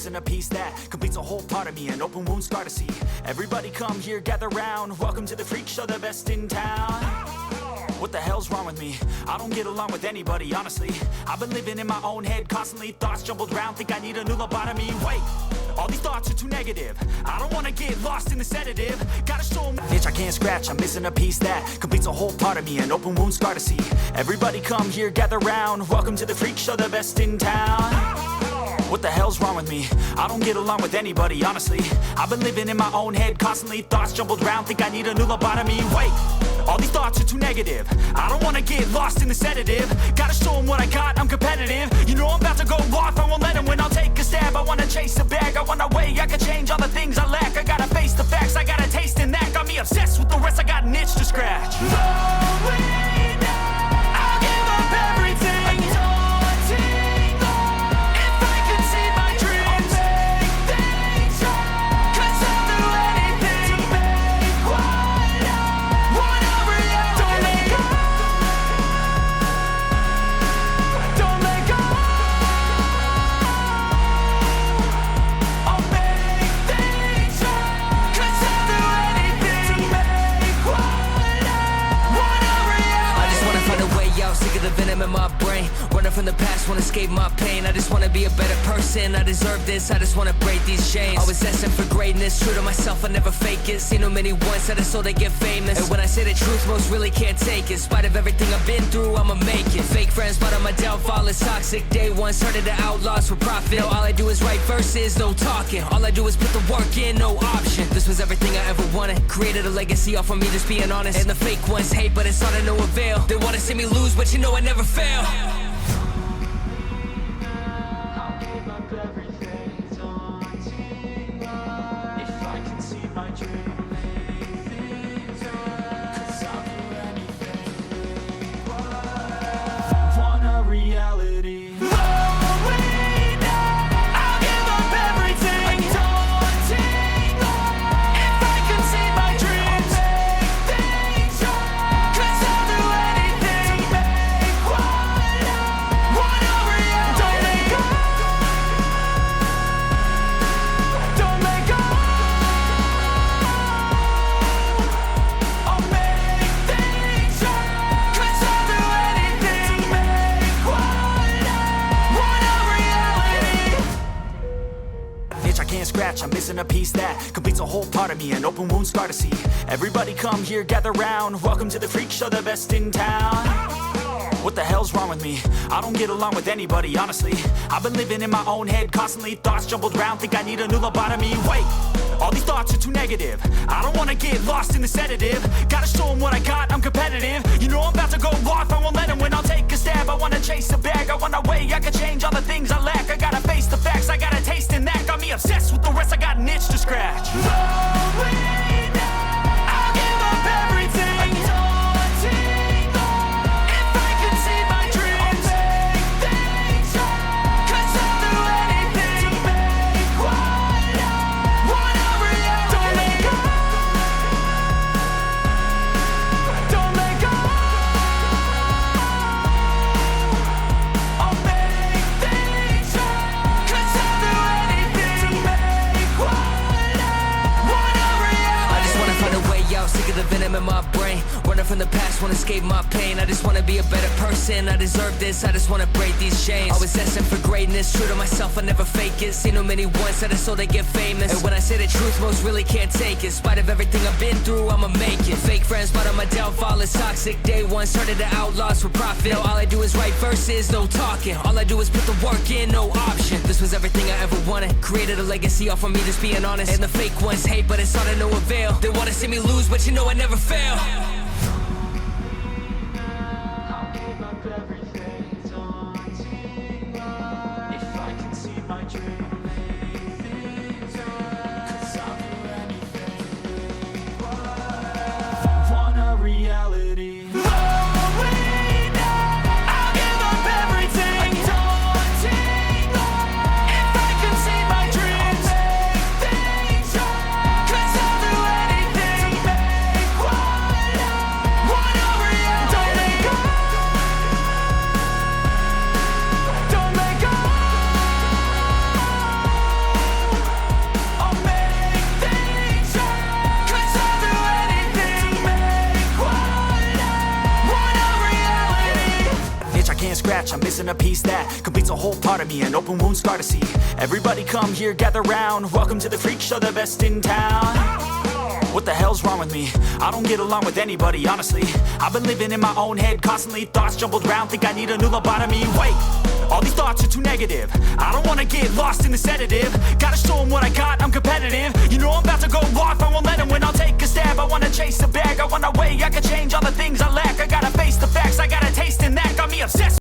missing a piece that completes a whole part of me, an open wound scar to see. Everybody come here, gather round. Welcome to the freak show, the best in town. What the hell's wrong with me? I don't get along with anybody, honestly. I've been living in my own head constantly. Thoughts jumbled round, think I need a new lobotomy. Wait, all these thoughts are too negative. I don't wanna get lost in the sedative. Gotta show 'em itch I can't scratch. I'm missing a piece that completes a whole part of me, an open wound scar to see. Everybody come here, gather round. Welcome to the freak show, the best in town. What the hell's wrong with me? I don't get along with anybody, honestly. I've been living in my own head constantly. Thoughts jumbled round, think I need a new lobotomy. Wait, all these thoughts are too negative. I don't wanna get lost in the sedative. Gotta show 'em what I got, I'm competitive. You know I'm about to go off, I won't let 'em win. I'll take a stab, I wanna chase a bag. I wanna weigh, I can change all the things I lack. I gotta face the facts, I got a taste in that. Got me obsessed with the rest, I got an itch to scratch. I'll give up everything. The venom in my brain, running from the past, wanna escape my pain. I just wanna be a better person, I deserve this, I just wanna break these chains. Always asking for greatness, true to myself, I never fake it. Seen too many ones that are so they get famous. And when I say the truth, most really can't take it. In spite of everything I've been through, I'ma make it. Fake friends, but on my downfall is toxic. Day one, started to outlaws for profit. Now all I do is write verses, no talking. All I do is put the work in, no option. This was everything I ever wanted. Created a legacy off of me, just being honest. And the fake ones hate, but it's all to no avail. They wanna see me lose, but you know I never fail. I'll give up everything, daunting if I can see my dream. Cause I'll do anything. Want a reality. I'll give up everything, daunting if I can see my dreams. Cause I'll do anything. Scratch, I'm missing a piece that completes a whole part of me, an open wound scar to see. Everybody come here, gather round. Welcome to the freak show, the best in town. What the hell's wrong with me? I don't get along with anybody, honestly. I've been living in my own head constantly. Thoughts jumbled round, think I need a new lobotomy. Wait, all these thoughts are too negative. I don't wanna get lost in the sedative. Gotta show 'em what I got, I'm competitive. You know I'm about to go off, I won't let 'em win. I'll take a stab, I wanna chase a bag. I wanna weigh, I can change all the things I lack. I gotta face the facts, I got a taste in that. Got me obsessed with the rest, I got an itch to scratch. I'll give up everything. The venom in my brain, running from the past, wanna escape my pain. I just wanna be a better person, I deserve this, I just wanna break these chains. Always asking for greatness, true to myself, I never fake it. Seen too many ones that are so they get famous. And when I say the truth, most really can't take it. In spite of everything I've been through, I'ma make it. Fake friends, but on my downfall is toxic. Day one, started to outlaws for profit. Now all I do is write verses, no talking. All I do is put the work in, no option. This was everything I ever wanted. Created a legacy off of me, just being honest. And the fake ones hate, but it's all to no avail. They wanna see me lose, but you know I never fail. I'll give up everything, daunting if I can see my dream. Cause I'll do anything. Want a reality. I'll give up everything, daunting if I can see my dreams. Cause I'll do anything. can't scratch, I'm missing a piece that completes a whole part of me, an open wound scar to see. Everybody come here, gather round, welcome to the freak show, the best in town. What the hell's wrong with me? I don't get along with anybody, honestly. I've been living in my own head constantly, thoughts jumbled round, think I need a new lobotomy. Wait, all these thoughts are too negative. I don't wanna get lost in the sedative. Gotta show them what I got, I'm competitive. You know I'm about to go off, I won't let them win, I'll take a stab. I wanna chase the bag, I wanna weigh, I can change all the things I lack. I gotta face the facts, I got a taste in that, got me obsessed.